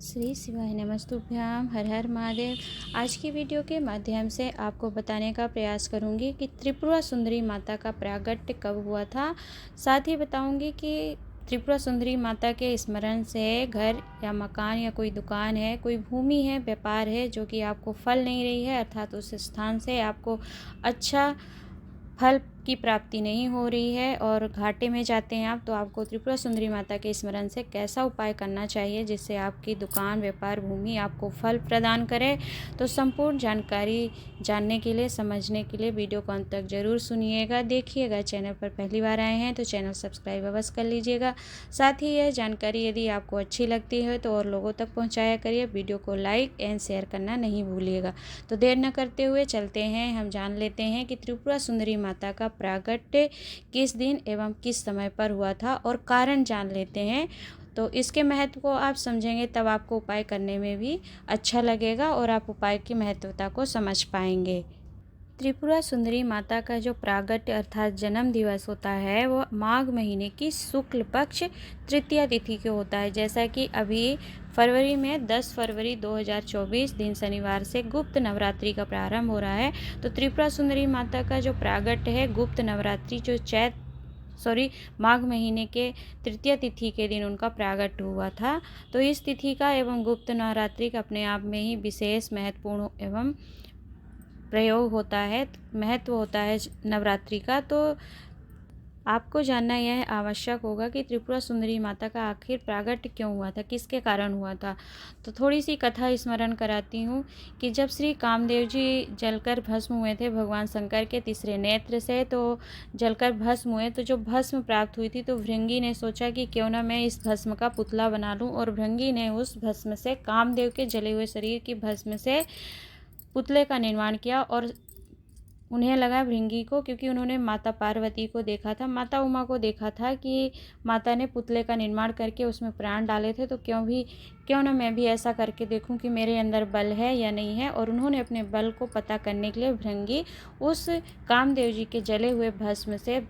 श्री शिवाय नमस्तुभ्याम। हर हर महादेव। आज की वीडियो के माध्यम से आपको बताने का प्रयास करूंगी कि त्रिपुरा सुंदरी माता का प्रागट्य कब हुआ था। साथ ही बताऊंगी कि त्रिपुरा सुंदरी माता के स्मरण से घर या मकान या कोई दुकान है, कोई भूमि है, व्यापार है जो कि आपको फल नहीं रही है, अर्थात उस स्थान से आपको अच्छा फल की प्राप्ति नहीं हो रही है और घाटे में जाते हैं आप, तो आपको त्रिपुरा सुंदरी माता के स्मरण से कैसा उपाय करना चाहिए जिससे आपकी दुकान, व्यापार, भूमि आपको फल प्रदान करे। तो संपूर्ण जानकारी जानने के लिए, समझने के लिए वीडियो को अंत तक जरूर सुनिएगा, देखिएगा। चैनल पर पहली बार आए हैं तो चैनल सब्सक्राइब अवश्य कर लीजिएगा। साथ ही यह जानकारी यदि आपको अच्छी लगती है तो और लोगों तक पहुँचाया करिए। वीडियो को लाइक एंड शेयर करना नहीं भूलिएगा। तो देर न करते हुए चलते हैं, हम जान लेते हैं कि त्रिपुरा सुंदरी माता का प्रागट्य किस दिन एवं किस समय पर हुआ था और कारण जान लेते हैं। तो इसके महत्व को आप समझेंगे तब आपको उपाय करने में भी अच्छा लगेगा और आप उपाय की महत्वता को समझ पाएंगे। त्रिपुरा सुंदरी माता का जो प्रागट्य अर्थात जन्म दिवस होता है वो माघ महीने की शुक्ल पक्ष तृतीया तिथि को होता है। जैसा कि अभी फरवरी में 10 फरवरी 2024 दिन शनिवार से गुप्त नवरात्रि का प्रारंभ हो रहा है। तो त्रिपुरा सुंदरी माता का जो प्रागट्य है गुप्त नवरात्रि जो माघ महीने के तृतीय तिथि के दिन उनका प्रागट्य हुआ था। तो इस तिथि का एवं गुप्त नवरात्रि का अपने आप में ही विशेष महत्वपूर्ण एवं प्रयोग होता है, महत्व होता है नवरात्रि का। तो आपको जानना यह आवश्यक होगा कि त्रिपुरा सुंदरी माता का आखिर प्रागट्य क्यों हुआ था, किसके कारण हुआ था। तो थोड़ी सी कथा स्मरण कराती हूँ कि जब श्री कामदेव जी जलकर भस्म हुए थे भगवान शंकर के तीसरे नेत्र से, तो जलकर भस्म हुए तो जो भस्म प्राप्त हुई थी तो भृंगी ने सोचा कि क्यों ना मैं इस भस्म का पुतला बना लूँ, और भृंगी ने उस भस्म से, कामदेव के जले हुए शरीर की भस्म से पुतले का निर्माण किया। और उन्हें लगा, भृंगी को, क्योंकि उन्होंने माता पार्वती को देखा था, माता उमा को देखा था कि माता ने पुतले का निर्माण करके उसमें प्राण डाले थे, तो क्यों ना मैं भी ऐसा करके देखूं कि मेरे अंदर बल है या नहीं है। और उन्होंने अपने बल को पता करने के लिए भृंगी उस कामदेव जी के जले हुए भस्म से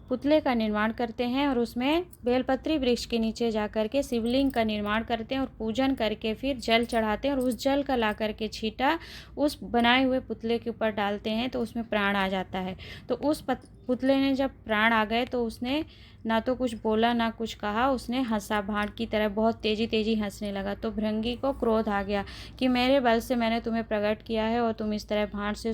पुतले का निर्माण करते हैं और उसमें बेलपत्री वृक्ष के नीचे जाकर के शिवलिंग का निर्माण करते हैं और पूजन करके फिर जल चढ़ाते हैं और उस जल का ला करके छींटा उस बनाए हुए पुतले के ऊपर डालते हैं तो उसमें प्राण आ जाता है। तो उस पुतले ने जब प्राण आ गए तो उसने ना तो कुछ बोला ना कुछ कहा, उसने हंसा, भांड की तरह बहुत तेजी तेजी हंसने लगा। तो भृंगी को क्रोध आ गया कि मेरे बल से मैंने तुम्हें प्रकट किया है और तुम इस तरह भांड से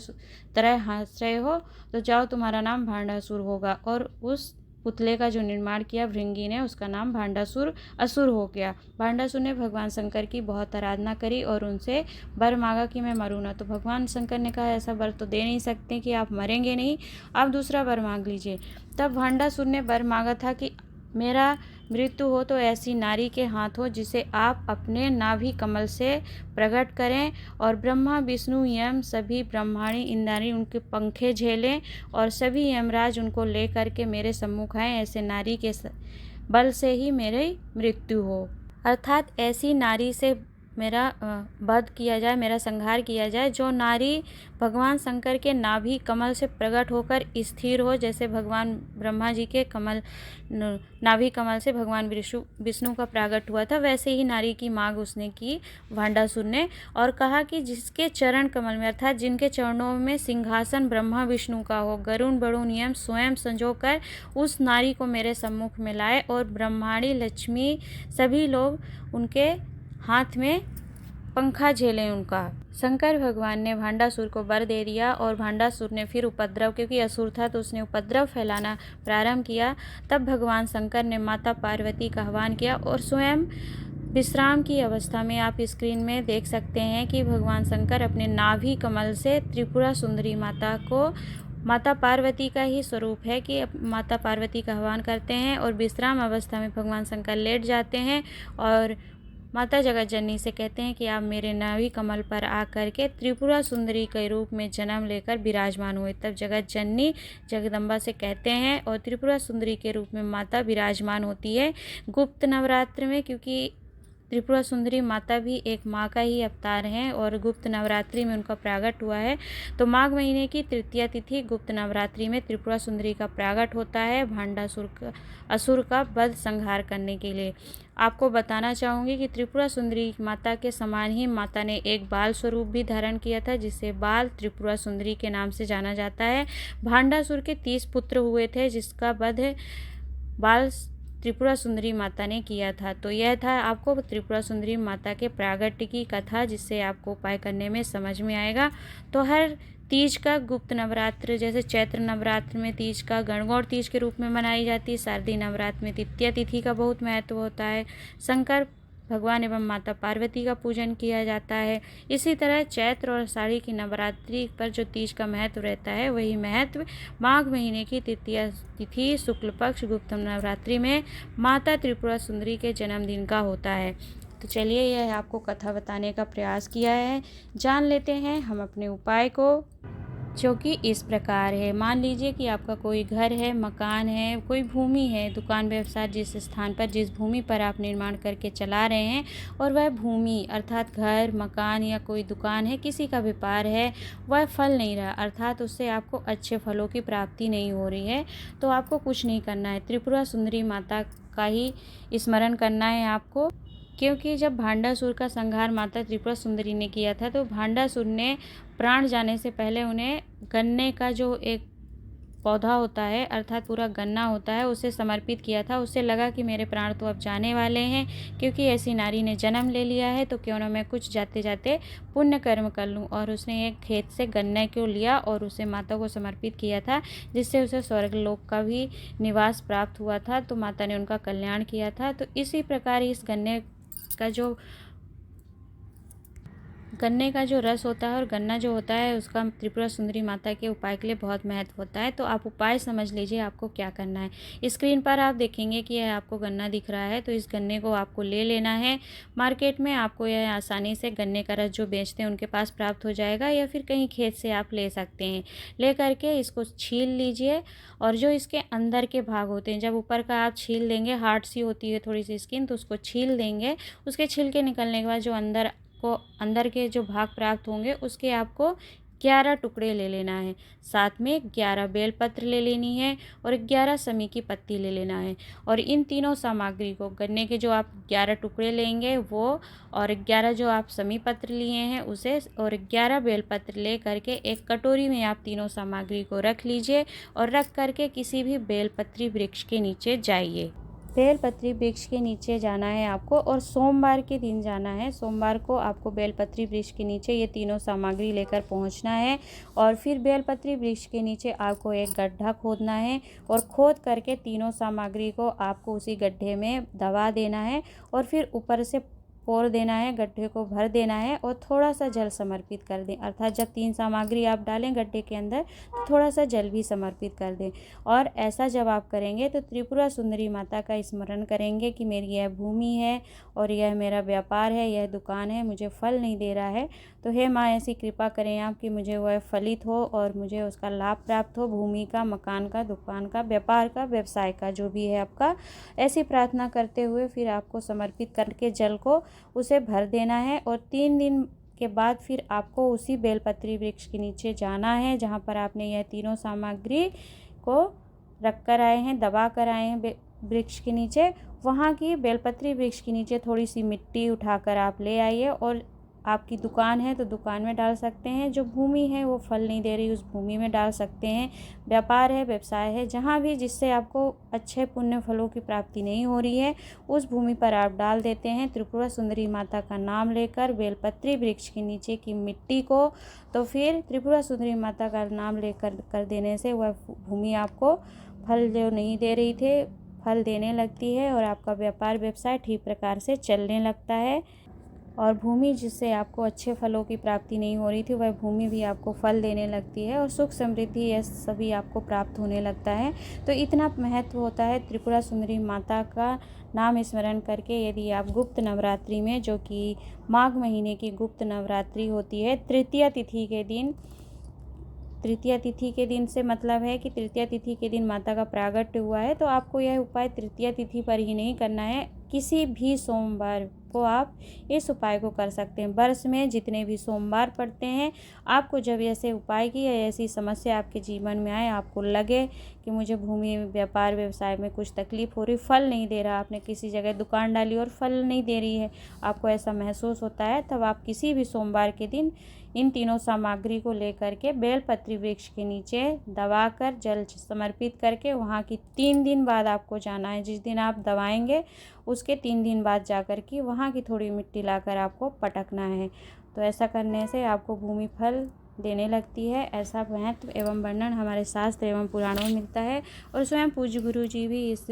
तरह हंस रहे हो, तो जाओ तुम्हारा नाम भांडासुर होगा। और उस पुतले का जो निर्माण किया भृंगी ने, उसका नाम भांडासुर असुर हो गया। भांडासुर ने भगवान शंकर की बहुत आराधना करी और उनसे वर मांगा कि मैं मरूँ ना। तो भगवान शंकर ने कहा ऐसा वर तो दे नहीं सकते कि आप मरेंगे नहीं, आप दूसरा वर मांग लीजिए। तब भांडासुर ने वर मांगा था कि मेरा मृत्यु हो तो ऐसी नारी के हाथ हो जिसे आप अपने नाभि कमल से प्रकट करें और ब्रह्मा विष्णु यम सभी ब्रह्माणी इंद्राणी उनके पंखे झेलें और सभी यमराज उनको ले करके मेरे सम्मुख आए। ऐसे नारी के बल से ही मेरी मृत्यु हो, अर्थात ऐसी नारी से मेरा वध किया जाए, मेरा संहार किया जाए जो नारी भगवान शंकर के नाभि कमल से प्रकट होकर स्थिर हो। जैसे भगवान ब्रह्मा जी के नाभि कमल से भगवान विष्णु का प्रागट हुआ था, वैसे ही नारी की मांग उसने की भांडासुर ने, और कहा कि जिसके चरण कमल में, अर्थात जिनके चरणों में सिंहासन ब्रह्मा विष्णु का हो, गरुण बरुण यम स्वयं संजो कर उस नारी को मेरे सम्मुख में लाए और ब्रह्माणी लक्ष्मी सभी लोग उनके हाथ में पंखा झेले उनका। शंकर भगवान ने भांडासुर को वर दे दिया और भांडासुर ने फिर उपद्रव, क्योंकि असुर था तो उसने उपद्रव फैलाना प्रारंभ किया। तब भगवान शंकर ने माता पार्वती का आह्वान किया और स्वयं विश्राम की अवस्था में आप स्क्रीन में देख सकते हैं कि भगवान शंकर अपने नाभि कमल से त्रिपुरा सुंदरी माता को, माता पार्वती का ही स्वरूप है कि माता पार्वती का आह्वान करते हैं और विश्राम अवस्था में भगवान शंकर लेट जाते हैं और माता जगत जननी से कहते हैं कि आप मेरे नाभि कमल पर आकर के त्रिपुरा सुंदरी के रूप में जन्म लेकर विराजमान हुए। तब जगत जननी जगदम्बा से कहते हैं और त्रिपुरा सुंदरी के रूप में माता विराजमान होती है गुप्त नवरात्र में, क्योंकि त्रिपुरा सुंदरी माता भी एक माँ का ही अवतार हैं और गुप्त नवरात्रि में उनका प्रागट हुआ है। तो माघ महीने की तृतीया तिथि गुप्त नवरात्रि में त्रिपुरा सुंदरी का प्रागट होता है भांडासुर का, असुर का वध संहार करने के लिए। आपको बताना चाहूँगी कि त्रिपुरा सुंदरी माता के समान ही माता ने एक बाल स्वरूप भी धारण किया था, जिसे बाल त्रिपुरा सुंदरी के नाम से जाना जाता है। भांडासुर के 30 पुत्र हुए थे, जिसका वध बाल त्रिपुरा सुंदरी माता ने किया था। तो यह था आपको त्रिपुरा सुंदरी माता के प्रागट्य की कथा, जिससे आपको उपाय करने में समझ में आएगा। तो हर तीज का गुप्त नवरात्र, जैसे चैत्र नवरात्र में तीज का गणगौर तीज के रूप में मनाई जाती है। शारदीय नवरात्र में तृतीया तिथि का बहुत महत्व होता है। शंकर भगवान एवं माता पार्वती का पूजन किया जाता है। इसी तरह चैत्र और आषाढ़ी की नवरात्रि पर जो तीज का महत्व रहता है, वही महत्व माघ महीने की तृतीया तिथि शुक्ल पक्ष गुप्त नवरात्रि में माता त्रिपुरा सुंदरी के जन्मदिन का होता है। तो चलिए, यह आपको कथा बताने का प्रयास किया है। जान लेते हैं हम अपने उपाय को, जो कि इस प्रकार है। मान लीजिए कि आपका कोई घर है, मकान है, कोई भूमि है, दुकान व्यवसाय, जिस स्थान पर, जिस भूमि पर आप निर्माण करके चला रहे हैं, और वह भूमि अर्थात घर, मकान या कोई दुकान है, किसी का व्यापार है, वह फल नहीं रहा, अर्थात उससे आपको अच्छे फलों की प्राप्ति नहीं हो रही है, तो आपको कुछ नहीं करना है, त्रिपुरा सुंदरी माता का ही स्मरण करना है आपको। क्योंकि जब भांडासुर का संहार माता त्रिपुरा सुंदरी ने किया था, तो भांडासुर ने प्राण जाने से पहले उन्हें गन्ने का जो एक पौधा होता है, अर्थात पूरा गन्ना होता है, उसे समर्पित किया था। उसे लगा कि मेरे प्राण तो अब जाने वाले हैं, क्योंकि ऐसी नारी ने जन्म ले लिया है, तो क्यों ना मैं कुछ जाते जाते पुण्य कर्म कर लूं। और उसने एक खेत से गन्ने को लिया और उसे माता को समर्पित किया था, जिससे उसे स्वर्गलोक का भी निवास प्राप्त हुआ था। तो माता ने उनका कल्याण किया था। तो इसी प्रकार इस गन्ने का जो रस होता है और गन्ना जो होता है, उसका त्रिपुरा सुंदरी माता के उपाय के लिए बहुत महत्व होता है। तो आप उपाय समझ लीजिए आपको क्या करना है। स्क्रीन पर आप देखेंगे कि यह आपको गन्ना दिख रहा है, तो इस गन्ने को आपको ले लेना है। मार्केट में आपको यह आसानी से गन्ने का रस जो बेचते हैं उनके पास प्राप्त हो जाएगा, या फिर कहीं खेत से आप ले सकते हैं। ले करके इसको छील लीजिए, और जो इसके अंदर के भाग होते हैं, जब ऊपर का आप छील देंगे, हार्ड सी होती है थोड़ी सी स्किन, तो उसको छील देंगे। उसके छिलके निकलने के बाद जो अंदर के जो भाग प्राप्त होंगे, उसके आपको 11 टुकड़े ले लेना है। साथ में 11 बेलपत्र ले लेनी है और 11 समी की पत्ती ले लेना है। और इन तीनों सामग्री को, गन्ने के जो आप 11 टुकड़े लेंगे वो, और 11 जो आप समी पत्र लिए हैं उसे, और 11 बेलपत्र ले करके एक कटोरी में आप तीनों सामग्री को रख लीजिए, और रख करके किसी भी बेलपत्री वृक्ष के नीचे जाइए। बेलपत्री वृक्ष के नीचे जाना है आपको, और सोमवार के दिन जाना है। सोमवार को आपको बेलपत्री वृक्ष के नीचे ये तीनों सामग्री लेकर पहुंचना है। और फिर बेलपत्री वृक्ष के नीचे आपको एक गड्ढा खोदना है, और खोद करके तीनों सामग्री को आपको उसी गड्ढे में दबा देना है, और फिर ऊपर से पोर देना है, गड्ढे को भर देना है, और थोड़ा सा जल समर्पित कर दें। अर्थात जब 3 सामग्री आप डालें गड्ढे के अंदर, तो थोड़ा सा जल भी समर्पित कर दें। और ऐसा जब आप करेंगे तो त्रिपुरा सुंदरी माता का स्मरण करेंगे कि मेरी यह भूमि है, और यह मेरा व्यापार है, यह दुकान है, मुझे फल नहीं दे रहा है, तो हे माँ ऐसी कृपा करें आप कि मुझे वह फलित हो और मुझे उसका लाभ प्राप्त हो, भूमि का, मकान का, दुकान का, व्यापार का, व्यवसाय का, जो भी है आपका। ऐसी प्रार्थना करते हुए फिर आपको समर्पित करके जल को उसे भर देना है। और 3 दिन के बाद फिर आपको उसी बेलपत्री वृक्ष के नीचे जाना है, जहाँ पर आपने यह तीनों सामग्री को रख कर आए हैं, दबा कर आए हैं वृक्ष के नीचे। वहाँ की बेलपत्री वृक्ष के नीचे थोड़ी सी मिट्टी उठाकर आप ले आइए, और आपकी दुकान है तो दुकान में डाल सकते हैं, जो भूमि है वो फल नहीं दे रही उस भूमि में डाल सकते हैं, व्यापार है, व्यवसाय है, जहाँ भी जिससे आपको अच्छे पुण्य फलों की प्राप्ति नहीं हो रही है, उस भूमि पर आप डाल देते हैं त्रिपुरा सुंदरी माता का नाम लेकर बेलपत्री वृक्ष के नीचे की मिट्टी को। तो फिर त्रिपुरा सुंदरी माता का नाम लेकर कर देने से वह भूमि आपको फल जो नहीं दे रही थे, फल देने लगती है, और आपका व्यापार व्यवसाय ठीक प्रकार से चलने लगता है। और भूमि जिससे आपको अच्छे फलों की प्राप्ति नहीं हो रही थी, वह भूमि भी आपको फल देने लगती है, और सुख समृद्धि यह सभी आपको प्राप्त होने लगता है। तो इतना महत्व होता है त्रिपुरा सुंदरी माता का नाम स्मरण करके। यदि आप गुप्त नवरात्रि में, जो कि माघ महीने की गुप्त नवरात्रि होती है, तृतीया तिथि के दिन तृतीया तिथि के दिन से मतलब है कि तृतीया तिथि के दिन माता का प्रागट्य हुआ है, तो आपको यह उपाय तृतीया तिथि पर ही नहीं करना है, किसी भी सोमवार को आप इस उपाय को कर सकते हैं। वर्ष में जितने भी सोमवार पड़ते हैं, आपको जब ऐसे उपाय की या ऐसी समस्या आपके जीवन में आए, आपको लगे कि मुझे भूमि व्यापार व्यवसाय में कुछ तकलीफ हो रही, फल नहीं दे रहा, आपने किसी जगह दुकान डाली और फल नहीं दे रही है, आपको ऐसा महसूस होता है, तब आप किसी भी सोमवार के दिन इन तीनों सामग्री को लेकर के बेलपत्री वृक्ष के नीचे दबाकर जल समर्पित करके वहाँ की 3 दिन बाद आपको जाना है। जिस दिन आप दबाएंगे उसके 3 दिन बाद जाकर के वहाँ की थोड़ी मिट्टी लाकर आपको पटकना है। तो ऐसा करने से आपको भूमि फल देने लगती है। ऐसा महत्व एवं वर्णन हमारे शास्त्र एवं पुराणों में मिलता है और स्वयं पूज्य गुरु जी भी इस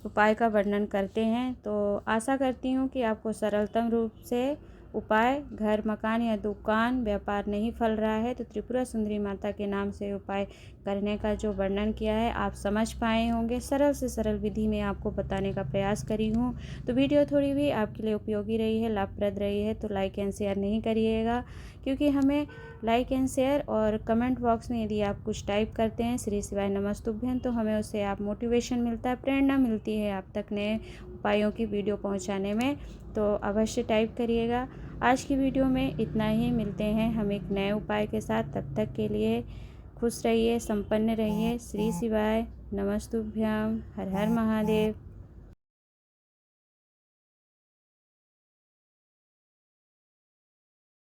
उपाय का वर्णन करते हैं। तो आशा करती हूँ कि आपको सरलतम रूप से उपाय, घर मकान या दुकान व्यापार नहीं फल रहा है तो त्रिपुरा सुंदरी माता के नाम से उपाय करने का जो वर्णन किया है आप समझ पाए होंगे। सरल से सरल विधि में आपको बताने का प्रयास करी हूँ। तो वीडियो थोड़ी भी आपके लिए उपयोगी रही है, लाभप्रद रही है तो लाइक एंड शेयर नहीं करिएगा, क्योंकि हमें लाइक एंड शेयर और कमेंट बॉक्स में यदि आप कुछ टाइप करते हैं श्री शिवाय नमस्तुभ्यं, तो हमें उससे आप मोटिवेशन मिलता है, प्रेरणा मिलती है आप तक नए उपायों की वीडियो पहुंचाने में। तो अवश्य टाइप करिएगा। आज की वीडियो में इतना ही, मिलते हैं हम एक नए उपाय के साथ। तब तक के लिए खुश रहिए, संपन्न रहिए। श्री शिवाय नमस्तुभ्यं। हर हर महादेव।